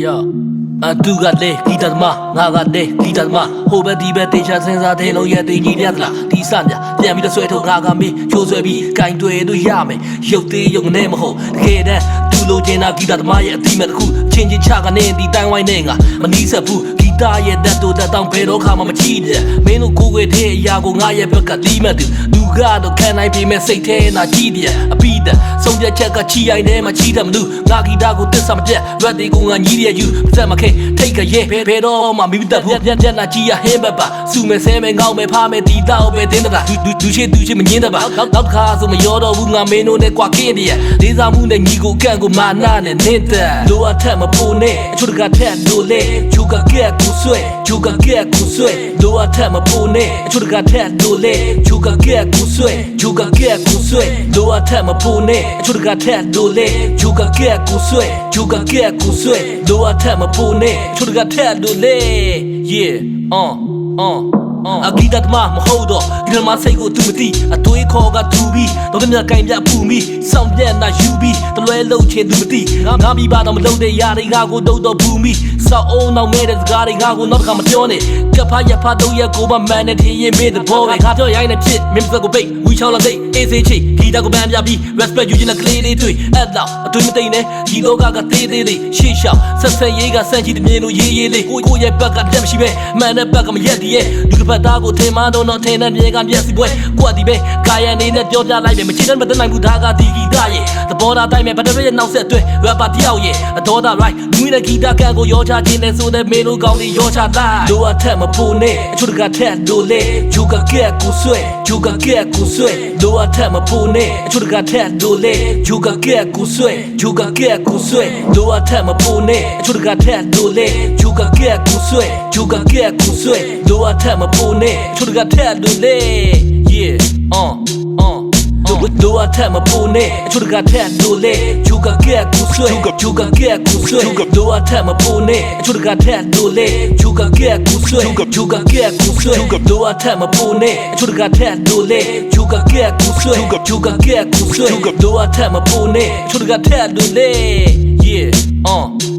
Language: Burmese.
Yo, tu gale, kita ma, ngagale, kita ma. Hobe di be te cha senza te no ye te ji lia la. Di sa nya,ပြန်ပြီးတော့ဆွဲထုတ်ငါကမေးချိုးဆွဲပြီးကင်တွေ့လို့ရမယ်ရုပ်သေးရုပ်နဲ့မဟုတ်တကယ်တမ်းသူလိုချင်တာဂီတသမားရဲ့အတိမဲ့တစ်ခုချင်းချင်းချကနေဒီတိုင်းဝိုင်းနဲ့ငါမနီးဆက်ဘူးဂီတရဲ့တက်တိုးတက်တောင်ဘယ်တော့ခါမှမကြည့်တဲ့မင်းတို့ကိုယ်ွယ်တဲ့အရာကိုငါရဲ့ဘက်ကလီးမဲ့သူလူကတော့ခံနိုင်ပြီမဲ့စိတ်ထဲနာကြည့်တဲ့အပိဒဆုံးဖြတ်ချက်ကချီရိုင်းထဲမှာချီတယ်မလို့ငါဂီတကိုတစ္ဆာမပြတ်ရွက်တွေကိုငါညီးရဲ့ယူစက်မခဲထိတ်ကရဲ့ဘယ်တော့မှမိမတက်ဘူးညနာကြီးရဟင်းဘက်ပါစုမယ်ဆဲမယ်ငေါ့မယ်ဖားမယ်ဒီတော့ပဲတင်းတာဒူရှိမငင်းတပါနောက်ခါဆိုမရောတော့ဘူးငါမင်းတို့နဲ့ကွာခင်းတည်းလေးစားမှုနဲ့ညီကိုကန့်ကိုမာနာနဲ့နေတဲ့လိုအပ်ထက်မပိုနဲ့အချို့တကထက်လို့လေဂျူကကက်ကိုဆွဲဂျူကကက်ကိုဆွဲလိုအပ်ထက်မပိုနဲ့အချို့တကထက်လို့လေဂျူကကက်ကိုဆွဲဂျူကကက်ကိုဆွဲလိုအပ်ထက်မပိုနဲ့အချို့တကထက်လို့လေဂျူကကက်ကိုဆွဲဂျူကကက်ကိုဆွဲလိုအပ်ထက်မပိုနဲ့အချို့တကထက်လို့လေ yeahအဂီတတ်မမဟုတ်တော့ဒီမှာစိတ်ကိုသူမသိအသွေးခေါ်ကသူပြီးတော့မြတ်ကင်ပြပူမိစောင့်ပြက်နာယူပြီးတလွဲလုံးချင်သူမသိငါမိပါတော့မလုံးတဲ့ຢာတွေငါကိုတုတ်တော့ပူမိစောက်အောင်နောက်မဲ့တဲ့စကားတွေငါကိုနောက်တစ်ခါမပြောနဲ့ကပ်ဖားရဖားတော့ရကိုမမှန်တဲ့ထင်ရင်မေးတဲ့ဘောပဲငါပြောရိုင်းနေဖြစ်မင်းစက်ကိုပိတ်ဝီချောင်းလာသိအေးစေးချီဂီတကိုပန်းပြပြီး respect ယူချင်တဲ့ကလေးလေးတွေ့အဲ့တော့အသွေးမသိနဲ့ဒီတော့ကသေးသေးလေးရှေ့ရှောင်းဆက်ဆက်ရေးကစန့်ချီတဲ့မြင်လို့ရေးရေးလေးကိုရဲ့ဘက်ကတက်မရှိပဲမှန်တဲ့ဘက်ကမရက်တည်းရဲ့ဒီကပတ်သားကိုထင်မှတော့ထင်တဲ့မြေကမျက်စိပွဲကိုကဒီပဲကာယနေနဲ့ပြောပြလိုက်မယ်မချစ်တဲ့မတနိုင်ဘူးဒါကဒီဂီတရဲ့သဘောထားတိုင်းပဲဘတ်တရဲ့နောက်ဆက်တွဲ rapper တယောက်ရဲ့အတော်သား right လူနဲ့ဂီတကန်ကိုရောချခြင်းနဲ့ဆိုတဲ့မင်းတို့ကောင်းလေးရောချတိုင်းလိုအပ်ထက်မဖို့နဲ့အချို့တကထက်လို့လေဂျူကကက်ကိုဆွဲဂျူကကက်ကိုဆွဲလိုအပ်ထက်မဖို့နဲ့အချို့တကထက်လို့လေဂျူကကက်ကိုဆွဲဂျူကကက်ကိုဆွဲလိုအပ်ထက်မဖို့နဲ့အချို့တကထက်လို့လေဂျူကကက်ကိုဆွဲဂျူကကက်ကိုဆွဲလိုအပ်ထက်မဖို့နဲ့အချို့တကထက်လို့လေ yeahလိုအပ်ထက်မပိုနဲ့အချို့တကထက်လို့လေဂျူကကက်ကိုဆွဲဂျူကကက်ကိုဆွဲလိုအပ်ထက်မပိုနဲ့အချို့တကထက်လို့လေဂျူကကက်ကိုဆွဲဂျူကကက်ကိုဆွဲလိုအပ်ထက်မပိုနဲ့အချို့တကထက်လို့လေဂျူကကက်ကိုဆွဲဂျူကကက်ကိုဆွဲလိုအပ်ထက်မပိုနဲ့အချို့တကထက်လို့လေ yeah